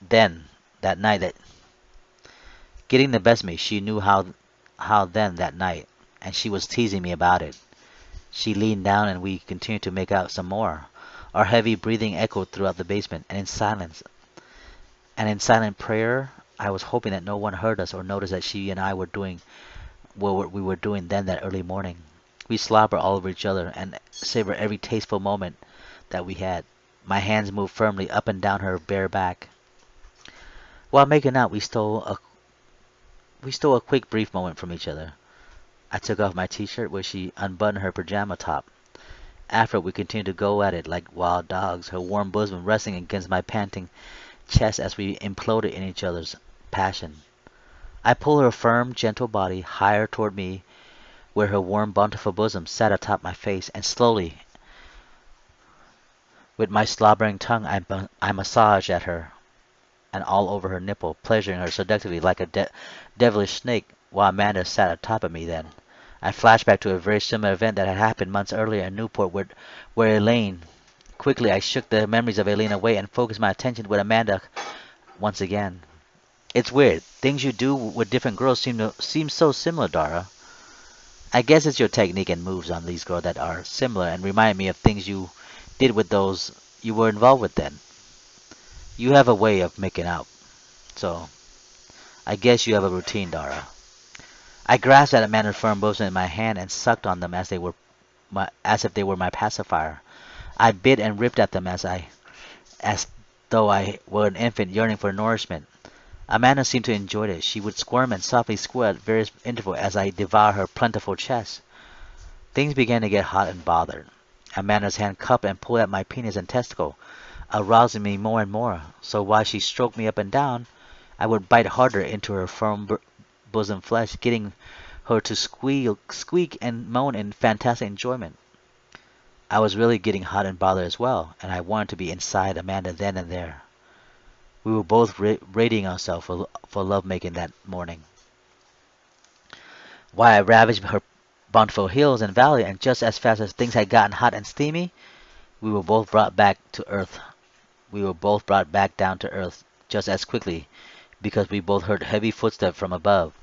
then that night that. Getting the best of me, she knew how then that night, and she was teasing me about it. She leaned down and we continued to make out some more. Our heavy breathing echoed throughout the basement, and in silent prayer, I was hoping that no one heard us or noticed that she and I were doing what we were doing then that early morning. We slobbered all over each other and savored every tasteful moment that we had. My hands moved firmly up and down her bare back. While making out, we stole a quick, brief moment from each other. I took off my t-shirt where she unbuttoned her pajama top. After we continued to go at it like wild dogs, her warm bosom resting against my panting chest as we imploded in each other's passion. I pulled her firm, gentle body higher toward me, where her warm, bountiful bosom sat atop my face, and slowly, with my slobbering tongue, I massaged at her and all over her nipple, pleasuring her seductively like a devilish snake, while Amanda sat atop of me then. I flashed back to a very similar event that had happened months earlier in Newport where Elaine. Quickly I shook the memories of Elaine away and focused my attention with Amanda once again. It's weird. Things you do with different girls seem so similar, Dara. I guess it's your technique and moves on these girls that are similar and remind me of things you did with those you were involved with then. You have a way of making out. So, I guess you have a routine, Dara. I grasped at Amanda's firm bosom in my hand and sucked on them as if they were my pacifier. I bit and ripped at them as though I were an infant yearning for nourishment. Amanda seemed to enjoy it. She would squirm and softly squeal at various intervals as I devoured her plentiful chest. Things began to get hot and bothered. Amanda's hand cupped and pulled at my penis and testicle, arousing me more and more. So while she stroked me up and down, I would bite harder into her firm bosom flesh, getting her to squeak and moan in fantastic enjoyment. I was really getting hot and bothered as well, and I wanted to be inside Amanda then and there. We were both rating ourselves for lovemaking that morning. While I ravaged her bountiful hills and valley, and just as fast as things had gotten hot and steamy, we were both brought back to earth. We were both brought back down to earth just as quickly, because we both heard heavy footsteps from above.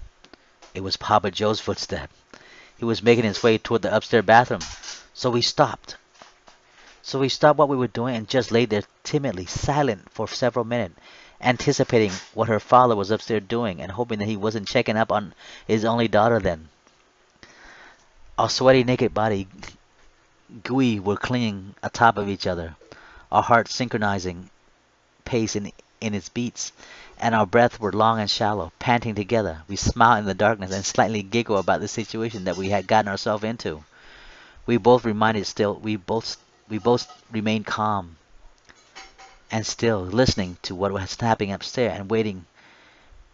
It was Papa Joe's footstep. He was making his way toward the upstairs bathroom. So we stopped. So we stopped what we were doing and just lay there timidly, silent for several minutes, anticipating what her father was upstairs doing and hoping that he wasn't checking up on his only daughter then. Our sweaty, naked body, gooey, were clinging atop of each other, our hearts synchronizing pace in its beats, and our breaths were long and shallow, panting together. We smiled in the darkness and slightly giggled about the situation that we had gotten ourselves into. We both remained calm and still, listening to what was happening upstairs and waiting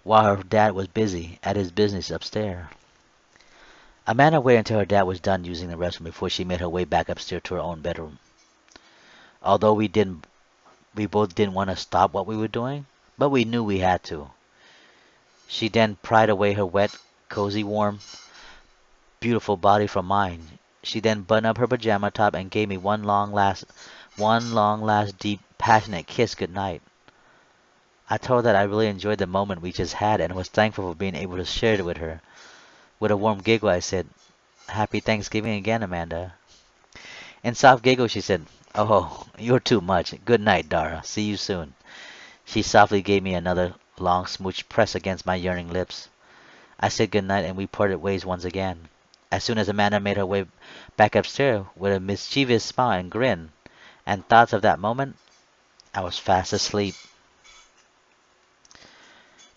while her dad was busy at his business upstairs. Amanda waited until her dad was done using the restroom before she made her way back upstairs to her own bedroom. Although we both didn't want to stop what we were doing, but we knew we had to. She then pried away her wet, cozy, warm, beautiful body from mine. She then buttoned up her pajama top and gave me one long last deep, passionate kiss good night. I told her that I really enjoyed the moment we just had and was thankful for being able to share it with her. With a warm giggle, I said, "Happy Thanksgiving again, Amanda." In soft giggle, she said, "Oh, you're too much. Good night, Dara. See you soon." She softly gave me another long smooch pressed against my yearning lips. I said good night and we parted ways once again. As soon as Amanda made her way back upstairs with a mischievous smile and grin, and thoughts of that moment, I was fast asleep.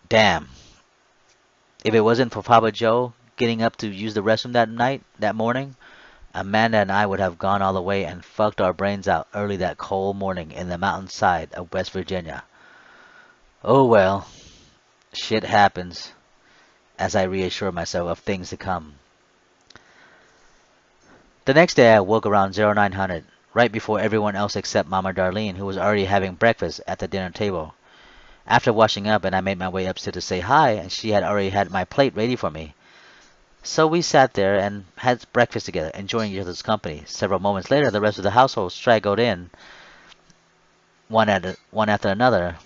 Damn. If it wasn't for Papa Joe getting up to use the restroom that morning, Amanda and I would have gone all the way and fucked our brains out early that cold morning in the mountainside of West Virginia. Oh well, shit happens, as I reassure myself of things to come. The next day I woke around 0900, right before everyone else except Mama Darlene, who was already having breakfast at the dinner table. After washing up, and I made my way upstairs to say hi, and she had already had my plate ready for me. So we sat there and had breakfast together, enjoying each other's company. Several moments later, the rest of the household straggled in, one after another,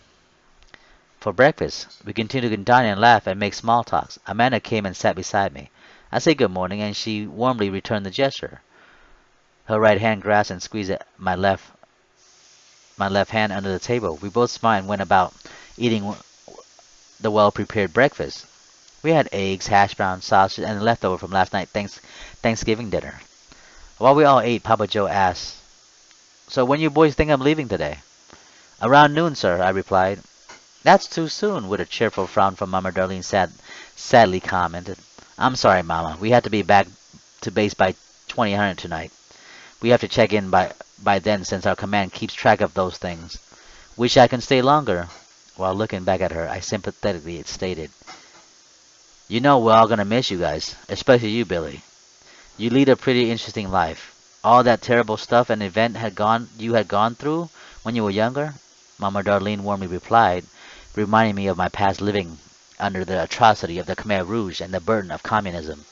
for breakfast. We continued to dine and laugh and make small talks. Amanda came and sat beside me. I said good morning, and she warmly returned the gesture. Her right hand grasped and squeezed my left hand under the table. We both smiled and went about eating the well-prepared breakfast. We had eggs, hash browns, sausage, and the leftover from last night's Thanksgiving dinner. While we all ate, Papa Joe asked, "So when you boys think I'm leaving today?" "Around noon, sir," I replied. "That's too soon," with a cheerful frown from Mama Darlene sadly commented. "I'm sorry, Mama. We have to be back to base by 2000 tonight. We have to check in by then since our command keeps track of those things. Wish I can stay longer." While looking back at her, I sympathetically stated, "You know we're all gonna miss you guys, especially you, Billy. You lead a pretty interesting life. All that terrible stuff and event you had gone through when you were younger," Mama Darlene warmly replied, reminding me of my past living under the atrocity of the Khmer Rouge and the burden of communism.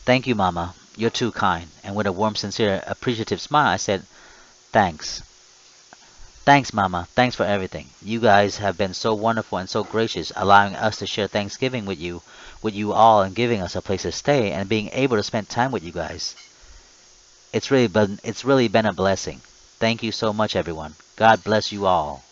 "Thank you, Mama. You're too kind." And with a warm, sincere, appreciative smile, I said, "Thanks. Thanks, Mama. Thanks for everything. You guys have been so wonderful and so gracious, allowing us to share Thanksgiving with you all, and giving us a place to stay and being able to spend time with you guys. It's really been a blessing. Thank you so much, everyone. God bless you all.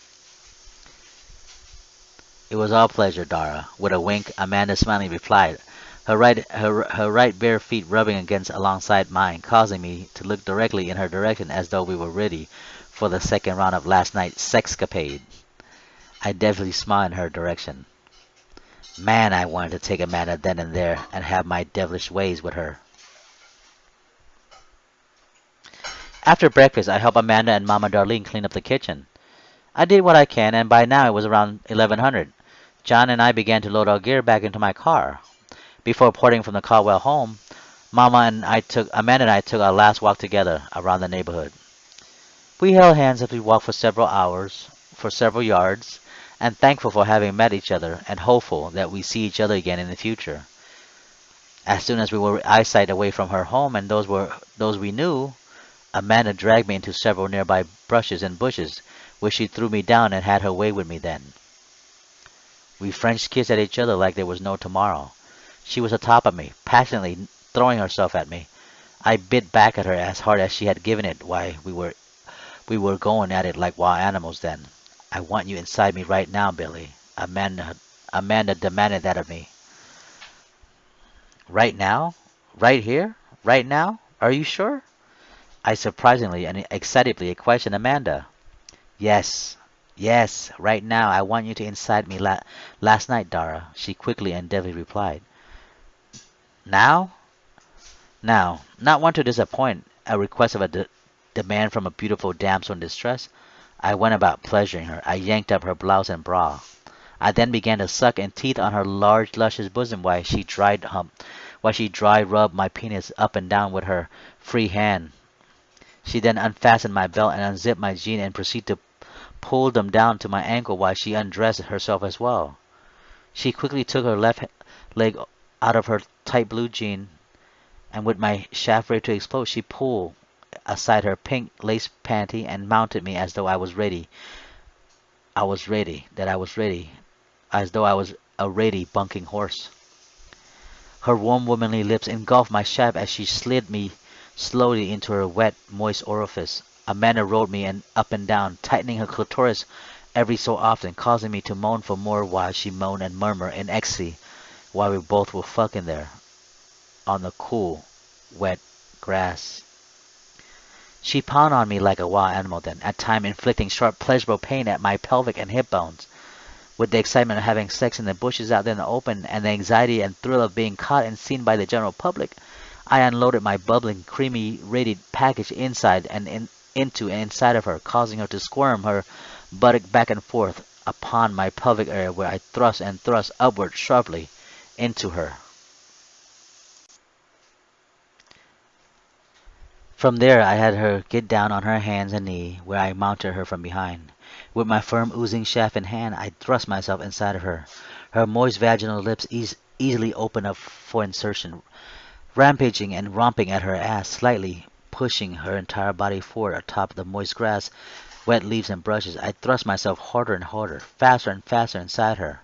It was our pleasure, Dara. With a wink, Amanda smilingly replied, her right bare feet rubbing against alongside mine, causing me to look directly in her direction as though we were ready for the second round of last night's sexcapade. I definitely smiled in her direction. Man, I wanted to take Amanda then and there and have my devilish ways with her. After breakfast, I helped Amanda and Mama Darlene clean up the kitchen. I did what I can, and by now it was around 1100. John and I began to load our gear back into my car. Before parting from the Caldwell home, Amanda and I took our last walk together around the neighborhood. We held hands as we walked for several yards, and thankful for having met each other and hopeful that we see each other again in the future. As soon as we were eyesight away from her home and those we knew, Amanda dragged me into several nearby brushes and bushes, where she threw me down and had her way with me then. We French kissed at each other like there was no tomorrow. She was atop of me, passionately throwing herself at me. I bit back at her as hard as she had given it. Why, we were going at it like wild animals then. I want you inside me right now, Billy. Amanda demanded that of me. Right now? Right here? Right now? Are you sure? I surprisingly and excitedly questioned Amanda. Yes, yes, right now I want you to incite me last night, Dara, she quickly and deftly replied. Now? Now, not one to disappoint a request of a demand from a beautiful damsel in distress, I went about pleasuring her. I yanked up her blouse and bra. I then began to suck and teeth on her large, luscious bosom while she dry rubbed my penis up and down with her free hand. She then unfastened my belt and unzipped my jeans and proceeded to pull them down to my ankle while she undressed herself as well. She quickly took her left leg out of her tight blue jean, and with my shaft ready to explode, she pulled aside her pink lace panty and mounted me as though I was ready. I was ready, as though I was a ready bunking horse. Her warm womanly lips engulfed my shaft as she slid me slowly into her wet, moist orifice. Amanda rolled me up and down, tightening her clitoris every so often, causing me to moan for more while she moaned and murmured in ecstasy while we both were fucking there on the cool, wet grass. She pounded on me like a wild animal then, at times inflicting sharp, pleasurable pain at my pelvic and hip bones. With the excitement of having sex in the bushes out there in the open, and the anxiety and thrill of being caught and seen by the general public, I unloaded my bubbling, creamy, radiant package into and inside of her, causing her to squirm her buttock back and forth upon my pelvic area, where I thrust and thrust upward sharply into her. From there I had her get down on her hands and knee, where I mounted her from behind. With my firm oozing shaft in hand, I thrust myself inside of her. Her moist vaginal lips easily opened up for insertion, rampaging and romping at her ass, slightly pushing her entire body forward atop the moist grass, wet leaves and brushes. I thrust myself harder and harder, faster and faster inside her.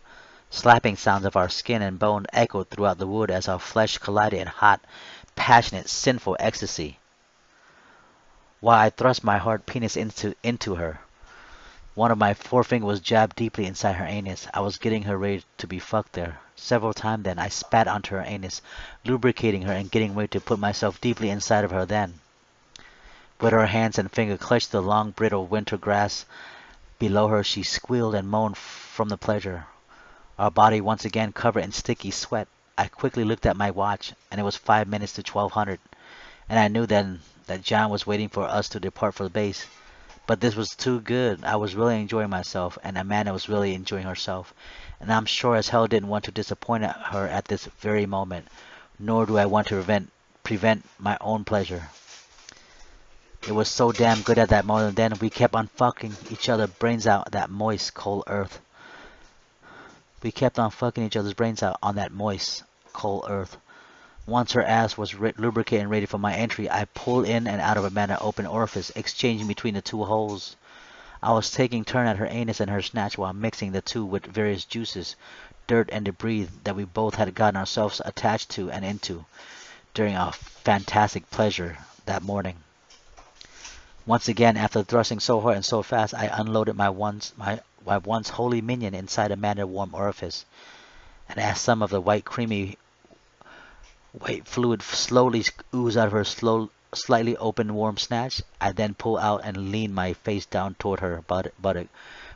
Slapping sounds of our skin and bone echoed throughout the wood as our flesh collided in hot, passionate, sinful ecstasy. While I thrust my hard penis into her, one of my forefingers was jabbed deeply inside her anus. I was getting her ready to be fucked there. Several times then I spat onto her anus, lubricating her and getting ready to put myself deeply inside of her then. With her hands and fingers clutched the long brittle winter grass below her, she squealed and moaned from the pleasure. Our body once again covered in sticky sweat. I quickly looked at my watch, and it was 5 minutes to 1200, and I knew then that John was waiting for us to depart for the base. But this was too good. I was really enjoying myself, and Amanda was really enjoying herself, and I'm sure as hell didn't want to disappoint her at this very moment, nor do I want to prevent my own pleasure. It was so damn good at that moment. Then we kept on fucking each other brains out that moist, cold earth. We kept on fucking each other's brains out on that moist, cold earth. Once her ass was lubricated and ready for my entry, I pulled in and out of Amanda's open orifice, exchanging between the two holes. I was taking turn at her anus and her snatch while mixing the two with various juices, dirt, and debris that we both had gotten ourselves attached to and into during our fantastic pleasure that morning. Once again, after thrusting so hard and so fast, I unloaded my once holy minion inside Amanda's warm orifice, and as some of the white creamy white fluid slowly oozed out of her slightly open warm snatch, I then pulled out and leaned my face down toward her buttock,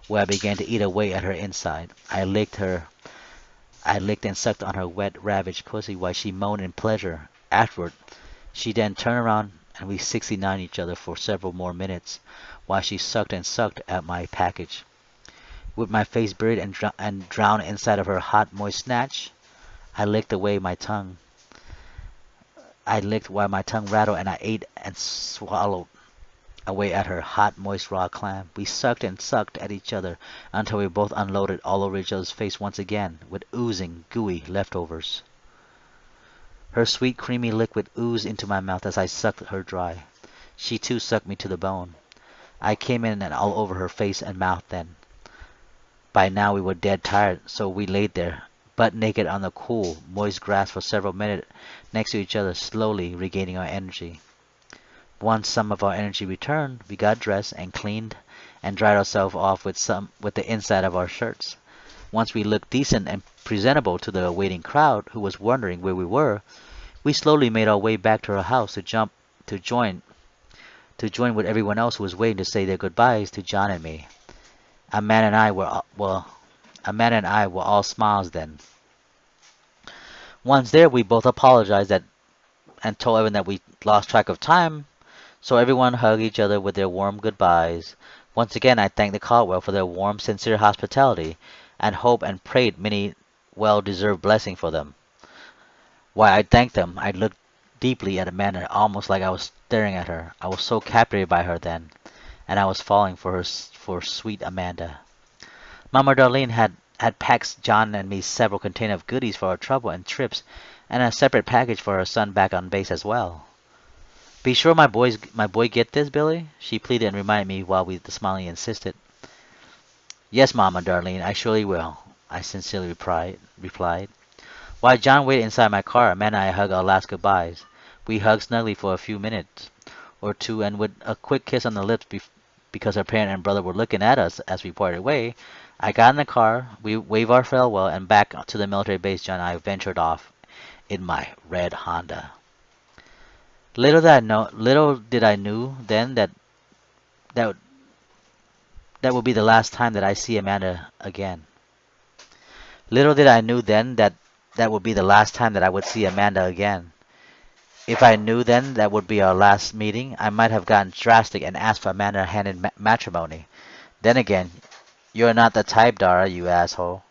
where I began to eat away at her inside. I licked and sucked on her wet, ravaged pussy while she moaned in pleasure. Afterward, she then turned around and we 69 each other for several more minutes, while she sucked and sucked at my package. With my face buried and drowned inside of her hot, moist snatch, I licked away my tongue. I licked while my tongue rattled, and I ate and swallowed away at her hot, moist, raw clam. We sucked and sucked at each other until we both unloaded all over each other's face once again, with oozing, gooey leftovers. Her sweet, creamy liquid oozed into my mouth as I sucked her dry. She too sucked me to the bone. I came in and all over her face and mouth then. By now we were dead tired, so we laid there, butt naked on the cool, moist grass for several minutes next to each other, slowly regaining our energy. Once some of our energy returned, we got dressed and cleaned and dried ourselves off with the inside of our shirts. Once we looked decent and presentable to the waiting crowd who was wondering where we were, we slowly made our way back to our house to join with everyone else who was waiting to say their goodbyes to John and me. Amanda and I were all smiles then. Once there, we both apologized and told everyone that we lost track of time, so everyone hugged each other with their warm goodbyes. Once again, I thanked the Caldwell for their warm, sincere hospitality, and hoped and prayed many well-deserved blessings for them. While I thanked them, I looked deeply at Amanda, almost like I was staring at her. I was so captivated by her then, and I was falling for sweet Amanda. Mama Darlene had packed John and me several containers of goodies for our trouble and trips, and a separate package for her son back on base as well. Be sure my boy get this, Billy, she pleaded and reminded me while we smilingly insisted. Yes, Mama Darlene, I surely will, I sincerely replied. While John waited inside my car, Amanda and I hugged our last goodbyes. We hugged snugly for a few minutes or two, and with a quick kiss on the lips because her parent and brother were looking at us as we parted way, I got in the car, we waved our farewell, and back to the military base John and I ventured off in my red Honda. Little did I knew then that would be the last time that I see Amanda again. Little did I knew then that would be the last time that I would see Amanda again. If I knew then that would be our last meeting, I might have gotten drastic and asked for Amanda's hand in matrimony. Then again, you're not the type, Dara, you asshole.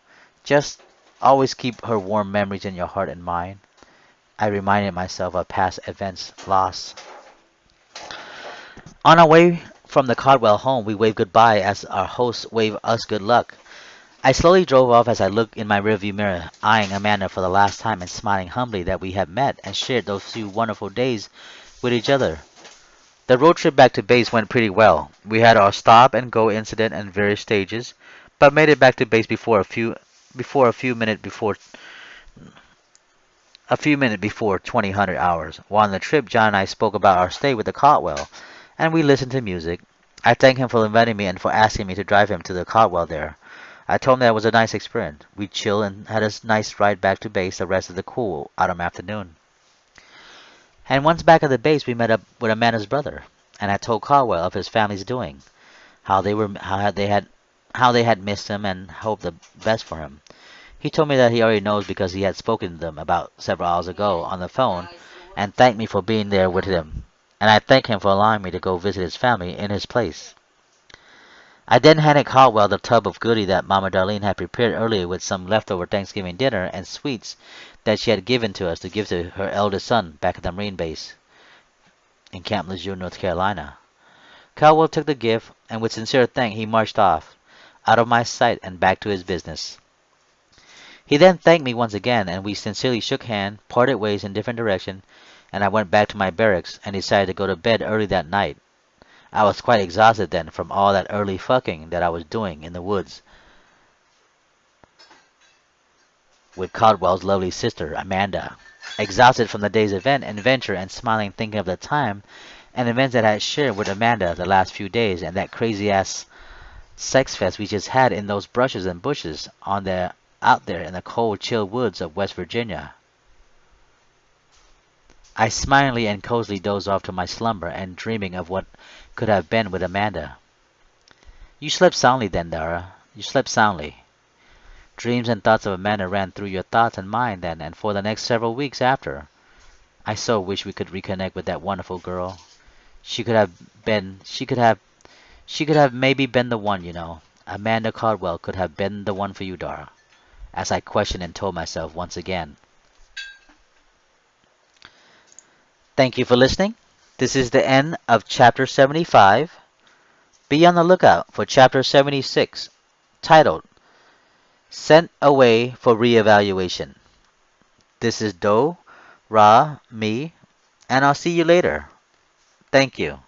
Just always keep her warm memories in your heart and mind. I reminded myself of past events lost. On our way from the Caldwell home, we waved goodbye as our host waved us good luck. I slowly drove off as I looked in my rearview mirror, eyeing Amanda for the last time and smiling humbly that we had met and shared those few wonderful days with each other. The road trip back to base went pretty well. We had our stop and go incident in various stages, but made it back to base before a few minutes before 2000 hours. While on the trip, John and I spoke about our stay with the Caldwell, and we listened to music. I thanked him for inviting me and for asking me to drive him to the Caldwell there. I told him that it was a nice experience. We chilled and had a nice ride back to base the rest of the cool autumn afternoon. And once back at the base, we met up with Amanda's brother, and I told Caldwell of his family's doing, how they had missed him and hoped the best for him. He told me that he already knows because he had spoken to them about several hours ago on the phone, and thanked me for being there with him, and I thanked him for allowing me to go visit his family in his place. I then handed Caldwell the tub of goody that Mama Darlene had prepared earlier with some leftover Thanksgiving dinner and sweets that she had given to us to give to her eldest son back at the Marine base in Camp Lejeune, North Carolina. Caldwell took the gift, and with sincere thanks he marched off, out of my sight and back to his business. He then thanked me once again, and we sincerely shook hands, parted ways in different directions, and I went back to my barracks and decided to go to bed early that night. I was quite exhausted then from all that early fucking that I was doing in the woods with Caldwell's lovely sister, Amanda. Exhausted from the day's event and adventure and smiling thinking of the time and events that I had shared with Amanda the last few days and that crazy ass sex fest we just had in those brushes and bushes on the out there in the cold, chill woods of West Virginia. I smilingly and cozily dozed off to my slumber and dreaming of what could have been with Amanda. You slept soundly then, Dara. You slept soundly. Dreams and thoughts of Amanda ran through your thoughts and mine then, and for the next several weeks after. I so wish we could reconnect with that wonderful girl. She could have been, she could have maybe been the one, you know. Amanda Caldwell could have been the one for you, Dara, as I questioned and told myself once again. Thank you for listening. This is the end of chapter 75. Be on the lookout for chapter 76, titled Sent Away for Reevaluation. This is Do, Ra, me, and I'll see you later. Thank you.